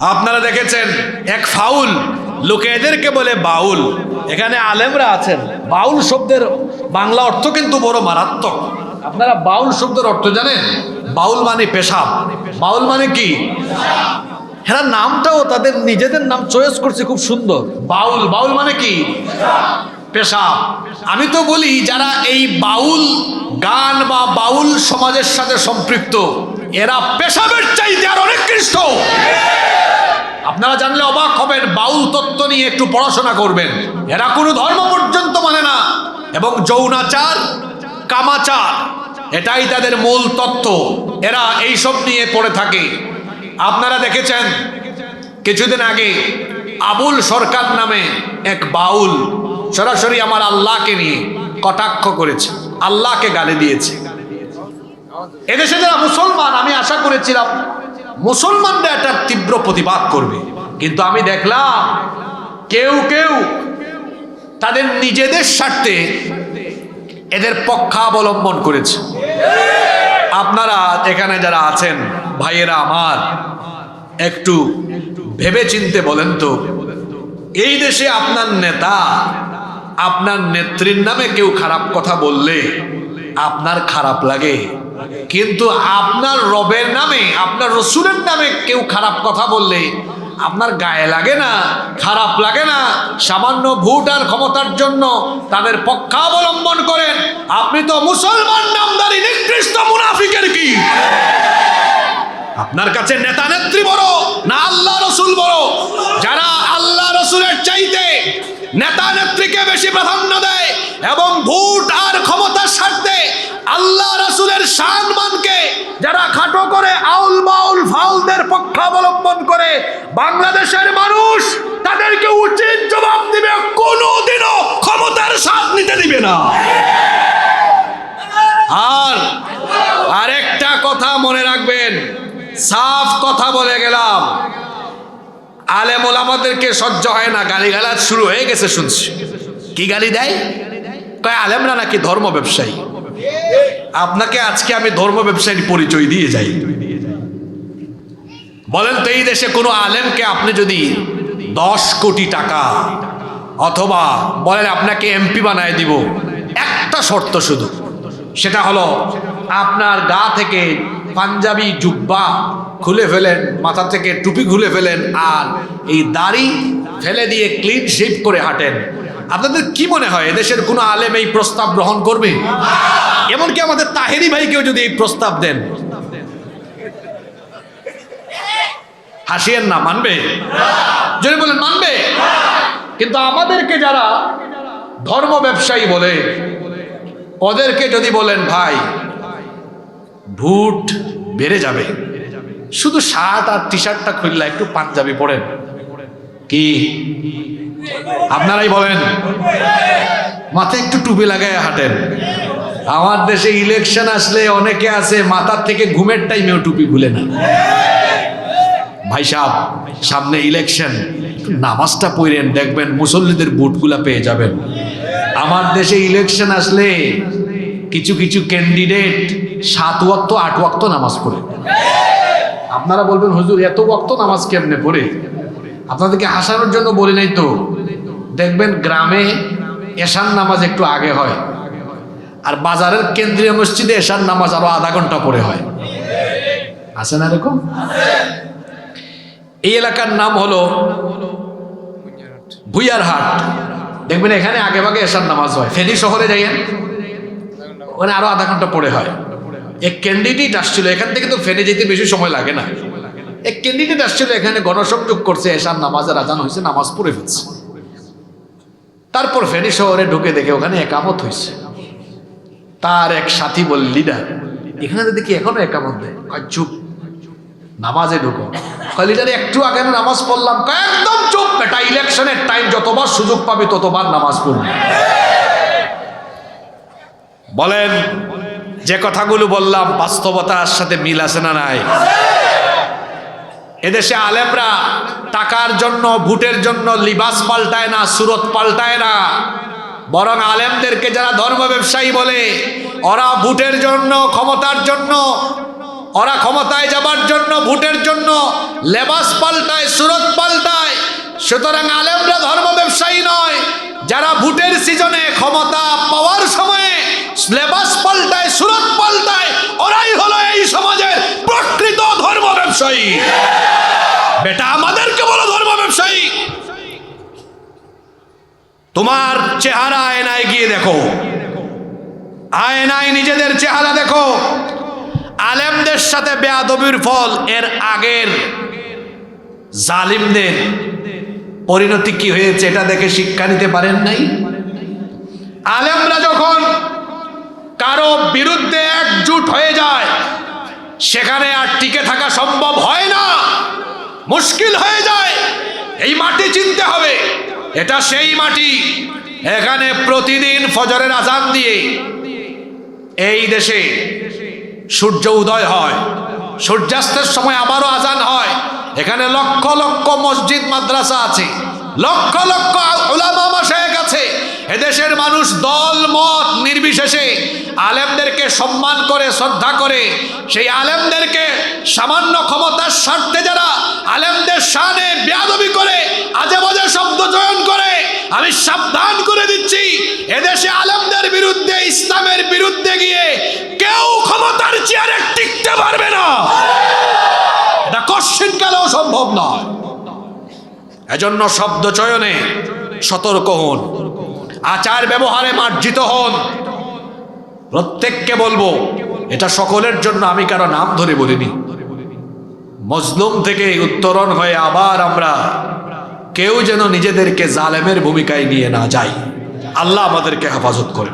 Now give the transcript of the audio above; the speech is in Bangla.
আপনারা দেখেছেন এক ফাউল লোকে এদেরকে বলে বাউল। এখানে আলেমরা আছেন। বাউল শব্দের বাংলা অর্থ কিন্তু বড় মারাত্মক। আপনারা বাউল শব্দের অর্থ জানেন? বাউল মানে পেশাব। বাউল মানে কি? হ্যাঁ, নামটাও তাদের নিজেদের নাম চয়েস করছে, খুব সুন্দর। বাউল, বাউল মানে কি? পেশাব। আমি তো বলি যারা এই বাউল গান বা বাউল সমাজের সাথে সম্পৃক্ত, এরা পেশাবের চাইতে আর অনেক কৃষ্ট। আপনারা জানলে অবাক হবেন। বাউল তত্ত্ব নিয়ে একটু পড়াশোনা করবেন। এরা কোনো ধর্ম পর্যন্ত মানে না এবং যৌনাচার, কামাচার, এটাই তাদের মূল তত্ত্ব। এরা এইসব নিয়ে পড়ে থাকে। আপনারা দেখেছেন কিছুদিন আগে আবুল সরকার নামে এক বাউল সরাসরি আমার আল্লাহকে নিয়ে কটাক্ষ করেছে, আল্লাহকে গালি দিয়েছে। এদেশে যারা মুসলমান, আমি আশা করেছিলাম মুসলমানরা একটা তীব্র প্রতিবাদ করবে, কিন্তু আমি দেখলাম কেউ কেউ তাদের নিজেদের স্বার্থে এদের পক্ষাবলম্বন করেছে। আপনারা এখানে যারা আছেন ভাইয়েরা আমার, একটু ভেবে চিনতে বলেন তো, এই দেশে আপনার নেতা, আপনার নেত্রীর নামে কেউ খারাপ কথা বললে আপনার খারাপ লাগে, কিন্তু আপনার রবের নামে, আপনার রসুলের নামে কেউ খারাপ কথা বললে আপনার গায়ে লাগে না, খারাপ লাগে না? সামান্য ভোট আর ক্ষমতার জন্য তাদের পক্ষাবলম্বন করেন। আপনি তো মুসলমান নামদারি নিকৃষ্ট মুনাফিকের কি? আপনার কাছে নেতা নেত্রী বড় না আল্লাহ রসুল বড়? যারা আল্লাহ রসুলের চাইতে নেতা নেত্রীকে বেশি প্রাধান্য দেয় এবং ভোট আর ক্ষমতার স্বার্থে আল্লাহ রসুলের সম্মানকে যারা খাটো করে আউল বাউল ফাউলদের পক্ষাবলম্বন করে, বাংলাদেশের মানুষ তাদেরকে উচিত জবাব দিবে। কোনোদিনও ক্ষমতার স্বাদ নিতে দিবে না। আর আরেকটা কথা মনে রাখবেন, সাফ কথা বলে গেলাম, আলেম ওলামাদেরকে সহ্য হয় না, গালিগালাজ শুরু হয়ে গেছে শুনছি। কি গালি দেয়? কয় আলেমরা নাকি ধর্ম ব্যবসায়ী। আপনাকে আজকে আমি ধর্ম ব্যবসায়ীর পরিচয় দিয়ে যাই। বলেন তো, এই দেশে কোনো আলেমকে আপনি যদি 10 কোটি টাকা অথবা বলেন আপনাকে এমপি বানায় দিব, একটা শর্ত শুধু, সেটা হলো আপনার গা থেকে পাঞ্জাবি জুব্বা খুলে ফেলেন, মাথা থেকে টুপি খুলে ফেলেন, আর এই দাড়ি ফেলে দিয়ে ক্লিন শেভ করে হাঁটেন। আপনাদের কি মনে হয় এদেশের কোনো আলেম এই প্রস্তাব গ্রহণ করবে? এমনকি আমাদের তাহেরি ভাইকেও যদি এই প্রস্তাব দেন, হাসিয়েন না, মানবে? যদি বলেন মানবে। কিন্তু আমাদেরকে যারা ধর্ম ব্যবসায়ী বলে, ওদেরকে যদি বলেন ভাই ভোট বেড়ে যাবে, শুধু শার্ট আর টি শার্টটা খুললে একটু পাঞ্জাবি পড়েন, কি আপনারাই বলেন? মাথায় একটু টুপি লাগায় হাঁটেন। আমার দেশে ইলেকশন আসলে অনেকে আছে মাথার থেকে ঘুমের টাইমেও টুপি খুলে না। ভাই সাহেব, সামনে ইলেকশন, নামাজটা পড়েন, দেখবেন মুসল্লিদের ভোটগুলা পেয়ে যাবেন। আমার দেশে ইলেকশন আসলে কিছু কিছু ক্যান্ডিডেট 7 ওয়াক্ত 8 ওয়াক্ত নামাজ পড়ে। আপনারা বলবেন হুজুর এত ওয়াক্ত নামাজ কেমনে পড়ে? আপনাদেরকে হাসানোর জন্য বলি নাই তো। দেখবেন গ্রামে এশার নামাজ একটু আগে হয়, আর বাজারের কেন্দ্রীয় মসজিদে এশার নামাজ আরো আধা ঘন্টা পরে হয়। আছে না এরকম? এই এলাকার নাম হলো ভুইয়ারহাট। দেখবেন এখানে আগে ভাগে এশার নামাজ হয়। ফেনী শহরে যাইয়েন, ওখানে আরো আধা ঘন্টা পরে হয়। এক ক্যান্ডিডেট আসছিল এখান থেকে, তো ফেনে যেতে বেশি সময় লাগে না। এক ক্যান্ডিডেট আসছিল এখানে, গণসংযোগ করছে, এশার নামাজের আজান হয়েছে, নামাজ পড়ে ফেলছে। তারপর ফেনী শহরে ঢুকে দেখে ওখানে একামত হয়েছে। তার এক সাথী বল, লিডার এখানে দেখি এখনো একামত দেয়। চুপ, নামাজে ঢুকো। লিডার একটু আগে নামাজ পড়লাম। একদম চুপ বেটা, ইলেকশনের টাইম, যতবার সুযোগ পাবে ততবার নামাজ পড়বে। বলেন যে কথাগুলো বললাম বাস্তবতার সাথে মিল আছে না নাই? এদেশে আলেমরা টাকার জন্য, ভোটের জন্য লিবাস পাল্টায় না, সুরত পাল্টায় না। বরং আলেমদেরকে যারা ধর্ম ব্যবসায়ী বলে, ওরা ভোটের জন্য, ক্ষমতার জন্য ওরা ক্ষমতায় যাবার জন্য, ভোটের জন্য লেবাস পাল্টায়, সুরত পাল্টায়। সুতরাং আলেমরা ধর্ম ব্যবসায়ী নয়। যারা ভোটের সিজনে ক্ষমতা পাওয়ার সময়ে লেবাস পাল্টায়, সুরত পাল্টায়, ওরাই হলো এই সমাজের প্রকৃত ধর্ম ব্যবসায়ী। বেটা আমাদেরকে বলো ধর্ম ব্যবসায়ী। তোমার চেহারা আয়নায় গিয়ে দেখো, আয়নায় নিজেদের চেহারা দেখো। আলেমদের সাথে বেয়াদবির ফল এর আগের জালিমদের পরিণতি কি হয়েছে এটা দেখে শিক্ষা নিতে পারেন নাই? আলেমরা যখন কারো বিরুদ্ধে একজোট হয়ে যায়, সেখানে আর টিকে থাকা সম্ভব হয় না, মুশকিল হয়ে যায়। এই মাটি চিনতে হবে, এটা সেই মাটি। এখানে প্রতিদিন ফজরের আজান দিয়ে এই দেশে সূর্য উদয় হয়, সূর্যাস্তের সময় আবারও আজান হয়। এখানে লক্ষ লক্ষ মসজিদ মাদ্রাসা আছে, লক্ষ লক্ষ উলামা মাশায়েখ আছে। এদেশের মানুষ দল মত নির্বিশেষে আলেমদেরকে সম্মান করে, শ্রদ্ধা করে। সেই আলেমদেরকে সামান্য ক্ষমতার স্বার্থে যারা আলেমদের শানে বেয়াদবি করে, আজে বাজে শব্দ চয়ন করে, আমি সাবধান করে দিচ্ছি, এদেশে আলেমদের বিরুদ্ধে, ইসলামের বিরুদ্ধে গিয়ে কেউ ক্ষমতার চেয়ারে টিকতে পারবে না। এটা কশ্চিন কালেও সম্ভব নয়। এজন্য শব্দ চয়নে সতর্ক হন, আচার ব্যবহারে মার্জিত হন। প্রত্যেককে বলবো, এটা সকলের জন্য, আমি কারো নাম ধরে বলিনি। মজলুম থেকে উত্তরণ হয়ে আবার আমরা কেউ যেন নিজেদেরকে জালেমের ভূমিকায় নিয়ে না যাই। আল্লাহ আমাদেরকে হেফাজত করে।